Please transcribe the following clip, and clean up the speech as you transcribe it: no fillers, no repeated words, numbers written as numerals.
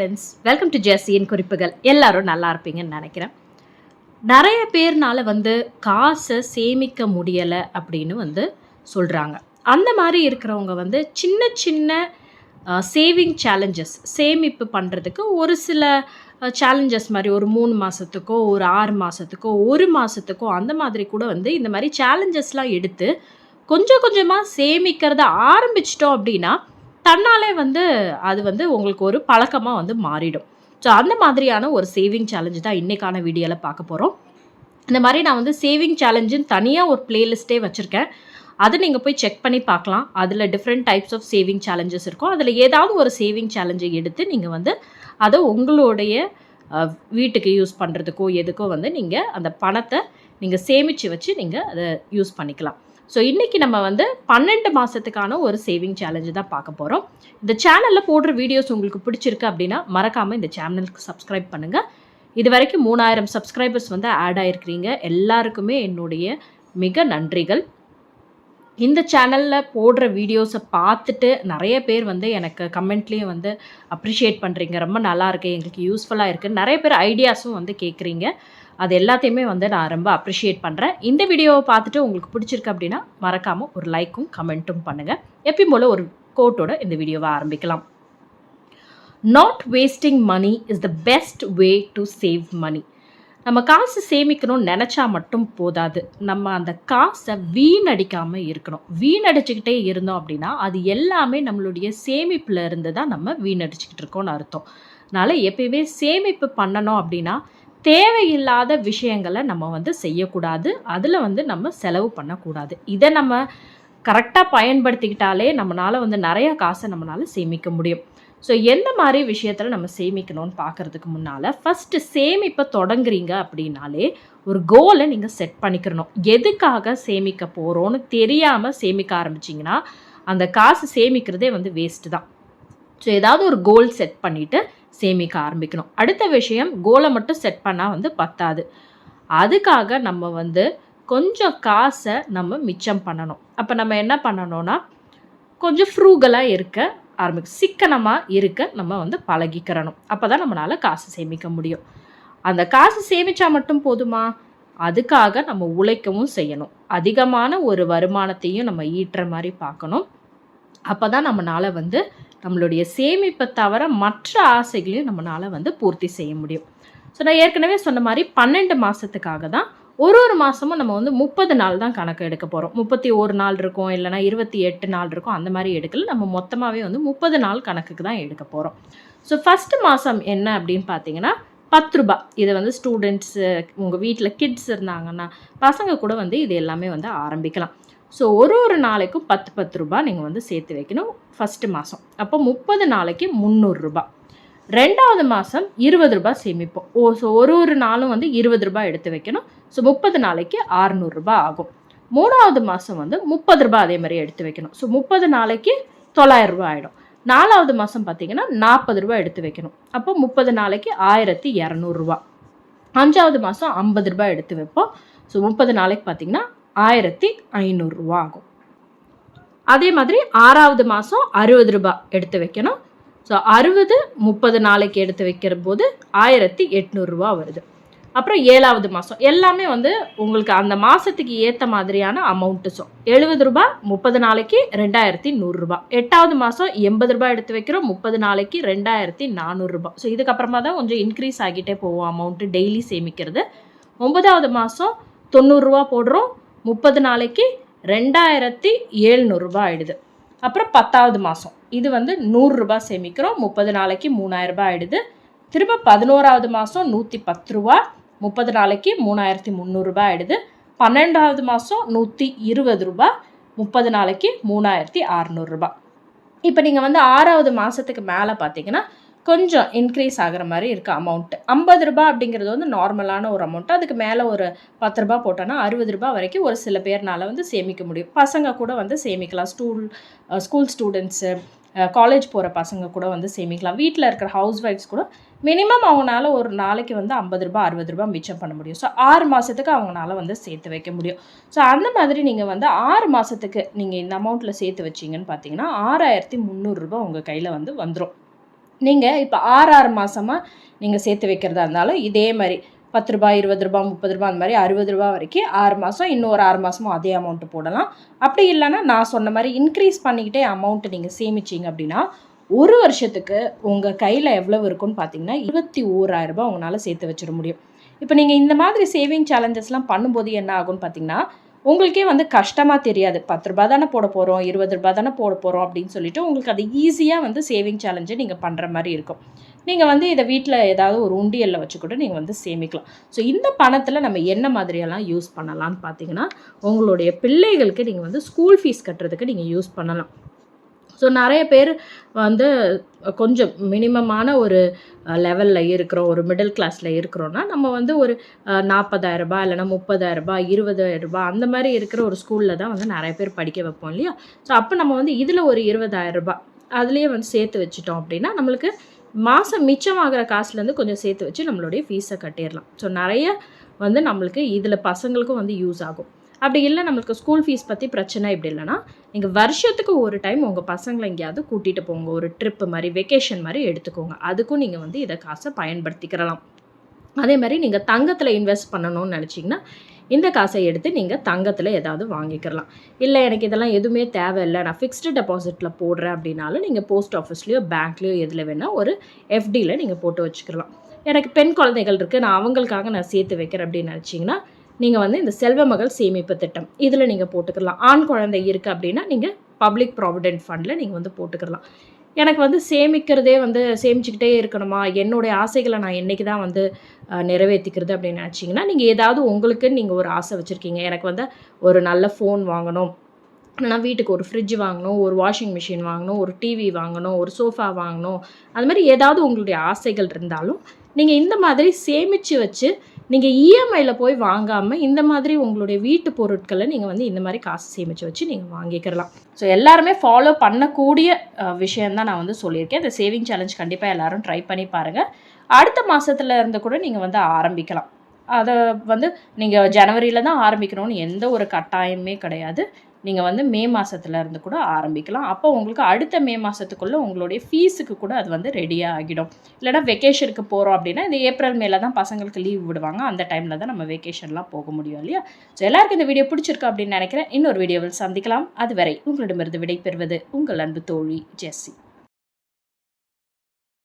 Friends, welcome to ஜெஸ்ஸியின் குறிப்புகள். எல்லாரும் நல்லா இருப்பீங்கன்னு நினைக்கிறேன். நிறைய பேர்னால காசை சேமிக்க முடியலை அப்படின்னு சொல்கிறாங்க. அந்த மாதிரி இருக்கிறவங்க சின்ன சின்ன சேவிங் சேலஞ்சஸ் சேமிப்பு பண்ணுறதுக்கு ஒரு சில சேலஞ்சஸ் மாதிரி ஒரு 3 மாதத்துக்கோ ஒரு 6 மாதத்துக்கோ 1 மாதத்துக்கோ அந்த மாதிரி கூட இந்த மாதிரி சேலஞ்சஸ்லாம் எடுத்து கொஞ்சம் கொஞ்சமாக சேமிக்கிறத ஆரம்பிச்சிட்டோம் அப்படின்னா தன்னாலே அது உங்களுக்கு ஒரு பழக்கமாக மாறிடும். ஸோ அந்த மாதிரியான ஒரு சேவிங் சேலஞ்சு தான் இன்றைக்கான வீடியோவில் பார்க்க போகிறோம். இந்த மாதிரி நான் சேவிங் சேலஞ்சுன்னு தனியாக ஒரு பிளேலிஸ்ட்டே வச்சுருக்கேன். அதை நீங்கள் போய் செக் பண்ணி பார்க்கலாம். அதில் different types of saving challenges இருக்கும். அதில் ஏதாவது ஒரு சேவிங் சேலஞ்சை எடுத்து நீங்கள் அதை உங்களுடைய வீட்டுக்கு யூஸ் பண்ணுறதுக்கோ எதுக்கோ நீங்கள் அந்த பணத்தை நீங்கள் சேமித்து வச்சு நீங்கள் அதை யூஸ் பண்ணிக்கலாம். ஸோ இன்றைக்கி நம்ம 12 மாதத்துக்கான ஒரு சேவிங் சேலஞ்சு தான் பார்க்க போகிறோம். இந்த சேனலில் போடுற வீடியோஸ் உங்களுக்கு பிடிச்சிருக்கு அப்படின்னா மறக்காமல் இந்த சேனலுக்கு சப்ஸ்கிரைப் பண்ணுங்கள். இது வரைக்கும் 3000 சப்ஸ்கிரைபர்ஸ் ஆட் ஆகிருக்கிறீங்க. எல்லாருக்குமே என்னுடைய மிக நன்றிகள். இந்த சேனலில் போடுற வீடியோஸை பார்த்துட்டு நிறைய பேர் எனக்கு கமெண்ட்லேயும் அப்ரிஷியேட் பண்ணுறீங்க. ரொம்ப நல்லா இருக்குது, எங்களுக்கு யூஸ்ஃபுல்லாக இருக்குது. நிறைய பேர் ஐடியாஸும் கேட்குறீங்க. அது எல்லாத்தையுமே நான் ரொம்ப அப்ரிஷியேட் பண்ணுறேன். இந்த வீடியோவை பார்த்துட்டு உங்களுக்கு பிடிச்சிருக்கு அப்படின்னா மறக்காமல் ஒரு லைக்கும் கமெண்ட்டும் பண்ணுங்கள். எப்பயும் போல் ஒரு கோட்டோட இந்த வீடியோவை ஆரம்பிக்கலாம். Not wasting money is the best way to save money. நம்ம காசு சேமிக்கணும்னு நினச்சா மட்டும் போதாது, நம்ம அந்த காசை வீணடிக்காமல் இருக்கணும். வீணடிச்சுக்கிட்டே இருந்தோம் அப்படின்னா அது எல்லாமே நம்மளுடைய சேமிப்பில் இருந்து தான் நம்ம வீணடிச்சுக்கிட்டு இருக்கோம்னு அர்த்தம். அதனால் எப்பயுமே சேமிப்பு பண்ணணும் அப்படின்னா தேவையில்லாத விஷயங்களை நம்ம செய்யக்கூடாது. அதில் நம்ம செலவு பண்ணக்கூடாது. இதை நம்ம கரெக்டாக பயன்படுத்திக்கிட்டாலே நம்மளால் நிறைய காசை நம்மளால் சேமிக்க முடியும். ஸோ எந்த மாதிரி விஷயத்தில் நம்ம சேமிக்கணும்னு பார்க்குறதுக்கு முன்னால் ஃபஸ்ட்டு சேமிப்பை தொடங்குறீங்க அப்படின்னாலே ஒரு கோலை நீங்கள் செட் பண்ணிக்கிறணும். எதுக்காக சேமிக்க போகிறோன்னு தெரியாமல் சேமிக்க ஆரம்பிச்சிங்கன்னா அந்த காசு சேமிக்கிறதே வேஸ்ட்டு தான். ஸோ ஏதாவது ஒரு கோல் செட் பண்ணிவிட்டு சேமிக்க ஆரம்பிக்கணும். அடுத்த விஷயம், கோலை மட்டும் செட் பண்ணால் பத்தாது. அதுக்காக நம்ம கொஞ்சம் காசை நம்ம மிச்சம் பண்ணணும். அப்போ நம்ம என்ன பண்ணணும்னா கொஞ்சம் ஃப்ரூகலாக இருக்க ஆரம்பிக்கும், சிக்கனமாக இருக்க நம்ம பழகிக்கிறணும். அப்போ தான் நம்மளால் காசு சேமிக்க முடியும். அந்த காசு சேமித்தா மட்டும் போதுமா? அதுக்காக நம்ம உழைக்கவும் செய்யணும். அதிகமான ஒரு வருமானத்தையும் நம்ம ஈட்டுற மாதிரி பார்க்கணும். அப்போ தான் நம்மளால் நம்மளுடைய சேமிப்பை தவிர மற்ற ஆசைகளையும் நம்மளால் பூர்த்தி செய்ய முடியும். ஸோ நான் ஏற்கனவே சொன்ன மாதிரி 12 மாதத்துக்காக தான் ஒரு மாதமும் நம்ம 30 நாள் தான் கணக்கு எடுக்க போகிறோம். 31 நாள் இருக்கும், இல்லைனா 28 நாள் இருக்கும். அந்த மாதிரி எடுக்கல, நம்ம மொத்தமாகவே 30 நாள் கணக்குக்கு தான் எடுக்க போகிறோம். ஸோ ஃபஸ்ட்டு மாதம் என்ன அப்படின்னு பார்த்தீங்கன்னா 10 ரூபா. இதை ஸ்டூடெண்ட்ஸு, உங்கள் வீட்டில் கிட்ஸ் இருந்தாங்கன்னா பசங்க கூட இது எல்லாமே ஆரம்பிக்கலாம். ஸோ ஒரு நாளைக்கும் 10 ரூபா நீங்கள் சேர்த்து வைக்கணும் ஃபஸ்ட்டு மாதம். அப்போ 30 நாளைக்கு 300 ரூபா. 2வது மாதம் 20 ரூபா சேமிப்போம். ஸோ ஒரு நாளும் 20 ரூபா எடுத்து வைக்கணும். ஸோ 30 நாளைக்கு 600 ரூபா ஆகும். 3வது மாதம் 30 ரூபா அதே மாதிரி எடுத்து வைக்கணும். ஸோ 30 நாளைக்கு 900 ரூபா ஆகிடும். 4வது மாதம் பார்த்தீங்கன்னா 40 ரூபா எடுத்து வைக்கணும். அப்போ 30 நாளைக்கு 1200 ரூபா. 5வது மாதம் 50 ரூபா எடுத்து வைப்போம். ஸோ 30 நாளைக்கு பார்த்தீங்கன்னா 1500 ரூபா ஆகும். அதே மாதிரி 6வது மாதம் 60 ரூபா எடுத்து வைக்கணும். ஸோ 60 30 நாளைக்கு எடுத்து வைக்கிற போது 1800 ரூபா வருது. அப்புறம் 7வது மாதம் எல்லாமே உங்களுக்கு அந்த மாதத்துக்கு ஏற்ற மாதிரியான அமௌண்ட்டு. ஸோ 70 ரூபா 30 நாளைக்கு 2100 ரூபா. 8வது மாதம் 80 ரூபா எடுத்து வைக்கிறோம். 30 நாளைக்கு 2400 ரூபா. ஸோ இதுக்கப்புறமா தான் கொஞ்சம் இன்க்ரீஸ் ஆகிட்டே போவோம் அமௌண்ட்டு டெய்லி சேமிக்கிறது. 9வது மாதம் 90 ரூபா போடுறோம். 30 நாளைக்கு 2700 ரூபா ஆயிடுது. அப்புறம் 10வது மாதம் இது 100 ரூபா சேமிக்கிறோம். 30 நாளைக்கு 3000 ரூபா ஆயிடுது. திரும்ப 11வது மாதம் 110 ரூபா. 30 நாளைக்கு 3300 ரூபா ஆயிடுது. 12வது மாதம் 120 ரூபா. 30 நாளைக்கு 3600 ரூபா. இப்போ நீங்கள் 6வது மாதத்துக்கு மேலே பார்த்தீங்கன்னா கொஞ்சம் இன்க்ரீஸ் ஆகிற மாதிரி இருக்குது அமௌண்ட்டு. 50 ரூபா அப்படிங்கிறது நார்மலான ஒரு அமௌண்ட்டு. அதுக்கு மேலே ஒரு 10 ரூபா போட்டோன்னா 60 ரூபா வரைக்கும் ஒரு சில பேர்னால சேமிக்க முடியும். பசங்க கூட சேமிக்கலாம். ஸ்கூல் ஸ்டூடெண்ட்ஸு, காலேஜ் போகிற பசங்க கூட சேமிக்கலாம். வீட்டில் இருக்கிற ஹவுஸ் ஒய்ஃப்ஸ் கூட மினிமம் அவங்களால ஒரு நாளைக்கு 50 ரூபா 60 ரூபா மிச்சம் பண்ண முடியும். ஸோ 6 மாதத்துக்கு அவங்களால சேர்த்து வைக்க முடியும். ஸோ அந்த மாதிரி நீங்கள் 6 மாதத்துக்கு நீங்கள் இந்த அமௌண்ட்டில் சேர்த்து வச்சிங்கன்னு பார்த்தீங்கன்னா 6300 ரூபா உங்கள் கையில் வந்துடும். நீங்கள் இப்போ 6 மாதமாக நீங்கள் சேர்த்து வைக்கிறதா இருந்தாலும் இதே மாதிரி ரூ. 10 ரூ. 20 ரூ. 30 அந்த மாதிரி ரூ. 60 வரைக்கும் 6 மாதம், இன்னும் ஒரு 6 மாதமும் அதே அமௌண்ட்டு போடலாம். அப்படி இல்லைன்னா நான் சொன்ன மாதிரி இன்க்ரீஸ் பண்ணிக்கிட்டே அமௌண்ட்டு நீங்கள் சேமிச்சிங்க அப்படின்னா ஒரு வருஷத்துக்கு உங்கள் கையில் எவ்வளவு இருக்குன்னு பார்த்தீங்கன்னா ரூ. 21,000 உங்களால் சேர்த்து வச்சிட முடியும். இப்போ நீங்கள் இந்த மாதிரி சேவிங் சேலஞ்சஸ்லாம் பண்ணும்போது என்ன ஆகும்னு பார்த்தீங்கன்னா உங்களுக்கே வந்து கஷ்டமாக தெரியாது. ரூ. 10 தானே போட போகிறோம், ரூ. 20 தானே போட போகிறோம் அப்படின்னு சொல்லிட்டு உங்களுக்கு அது ஈஸியாக வந்து சேவிங் சேலஞ்சை நீங்கள் பண்ணுற மாதிரி இருக்கும். நீங்கள் வந்து இதை வீட்டில் ஏதாவது ஒரு உண்டியலில் வச்சு கூட நீங்கள் வந்து சேமிக்கலாம். ஸோ இந்த பணத்தில் நம்ம என்ன மாதிரியெல்லாம் யூஸ் பண்ணலான்னு பார்த்தீங்கன்னா உங்களுடைய பிள்ளைகளுக்கு நீங்கள் வந்து ஸ்கூல் ஃபீஸ் கட்டுறதுக்கு நீங்கள் யூஸ் பண்ணலாம். ஸோ நிறைய பேர் வந்து கொஞ்சம் மினிமமான ஒரு லெவலில் இருக்கிறோம், ஒரு மிடில் கிளாஸில் இருக்கிறோன்னா நம்ம வந்து ஒரு 40,000 இல்லைனா 30,000 20,000 அந்த மாதிரி இருக்கிற ஒரு ஸ்கூலில் தான் வந்து நிறைய பேர் படிக்க வைப்போம் இல்லையா. ஸோ அப்போ நம்ம வந்து இதில் ஒரு 20,000 அதுலேயே வந்து சேர்த்து வச்சுட்டோம் அப்படின்னா நம்மளுக்கு மாதம் மிச்சமாகிற காசுலேருந்து கொஞ்சம் சேர்த்து வச்சு நம்மளுடைய ஃபீஸை கட்டிடலாம். ஸோ நிறைய வந்து நம்மளுக்கு இதில் பசங்களுக்கும் வந்து யூஸ் ஆகும். அப்படி இல்லை நம்மளுக்கு ஸ்கூல் ஃபீஸ் பற்றி பிரச்சனை இப்படி இல்லைன்னா நீங்கள் வருஷத்துக்கு ஒரு டைம் உங்கள் பசங்களை எங்கேயாவது கூட்டிகிட்டு போங்க, ஒரு ட்ரிப்பு மாதிரி வெக்கேஷன் மாதிரி எடுத்துக்கோங்க. அதுக்கும் நீங்கள் வந்து இதை காசை பயன்படுத்திக்கிறலாம். அதே மாதிரி நீங்கள் தங்கத்தில் இன்வெஸ்ட் பண்ணணும்னு நினச்சிங்கன்னா இந்த காசை எடுத்து நீங்கள் தங்கத்தில் ஏதாவது வாங்கிக்கிறலாம். இல்லை எனக்கு இதெல்லாம் எதுவுமே தேவையில்லை, நான் ஃபிக்ஸ்டு டெபாசிட்டில் போடுறேன் அப்படின்னாலும் நீங்கள் போஸ்ட் ஆஃபீஸ்லேயோ பேங்க்லேயோ எதில் வேணால் ஒரு எஃப்டியில் நீங்கள் போட்டு வச்சுக்கலாம். எனக்கு பெண் குழந்தைகள் இருக்குது, நான் அவங்களுக்காக நான் சேர்த்து வைக்கிறேன் அப்படின்னு நினச்சிங்கன்னா நீங்கள் வந்து இந்த செல்வ மகள் சேமிப்பு திட்டம் இதில் நீங்கள் போட்டுக்கலாம். ஆண் குழந்தை இருக்குது அப்படின்னா நீங்கள் பப்ளிக் ப்ராவிடென்ட் ஃபண்டில் நீங்கள் வந்து போட்டுக்கலாம். எனக்கு வந்து சேமிக்கிறதே வந்து சேமிச்சுக்கிட்டே இருக்கணுமா, என்னுடைய ஆசைகளை நான் என்றைக்கு தான் வந்து நிறைவேற்றிக்கிறது அப்படின்னு நினச்சிங்கன்னா நீங்கள் ஏதாவது உங்களுக்கு நீங்கள் ஒரு ஆசை வச்சுருக்கீங்க, எனக்கு வந்து ஒரு நல்ல ஃபோன் வாங்கணும், இல்லைனா வீட்டுக்கு ஒரு ஃப்ரிட்ஜ் வாங்கணும், ஒரு வாஷிங் மிஷின் வாங்கணும், ஒரு டிவி வாங்கணும், ஒரு சோஃபா வாங்கணும், அது மாதிரி ஏதாவது உங்களுடைய ஆசைகள் இருந்தாலும் நீங்கள் இந்த மாதிரி சேமித்து வச்சு நீங்கள் இஎம்ஐயில் போய் வாங்காமல் இந்த மாதிரி உங்களுடைய வீட்டு பொருட்களை நீங்கள் வந்து இந்த மாதிரி காசு சேமித்து வச்சு நீங்கள் வாங்கிக்கிறலாம். ஸோ எல்லாருமே ஃபாலோ பண்ணக்கூடிய விஷயந்தான் நான் வந்து சொல்லியிருக்கேன். இந்த சேவிங் சேலஞ்ச் கண்டிப்பாக எல்லோரும் ட்ரை பண்ணி பாருங்கள். அடுத்த மாதத்துல இருந்து கூட நீங்கள் வந்து ஆரம்பிக்கலாம். அதை வந்து நீங்கள் ஜனவரியில் தான் ஆரம்பிக்கணும்னு எந்த ஒரு கட்டாயமே கிடையாது. நீங்கள் வந்து மே மாதத்துலேருந்து கூட ஆரம்பிக்கலாம். அப்போ உங்களுக்கு அடுத்த மே மாதத்துக்குள்ளே உங்களுடைய ஃபீஸுக்கு கூட அது வந்து ரெடியாக ஆகிடும். இல்லைனா வெக்கேஷனுக்கு போகிறோம் அப்படின்னா இந்த ஏப்ரல் மேலே தான் பசங்களுக்கு லீவ் விடுவாங்க, அந்த டைமில் தான் நம்ம வெக்கேஷன்லாம் போக முடியும் இல்லையா. ஸோ எல்லாருக்கும் இந்த வீடியோ பிடிச்சிருக்கு அப்படின்னு நினைக்கிறேன். இன்னொரு வீடியோவில் சந்திக்கலாம். அதுவரை உங்களிடமிருந்து விடைபெறுவது உங்கள் அன்பு தோழி ஜெஸ்ஸி.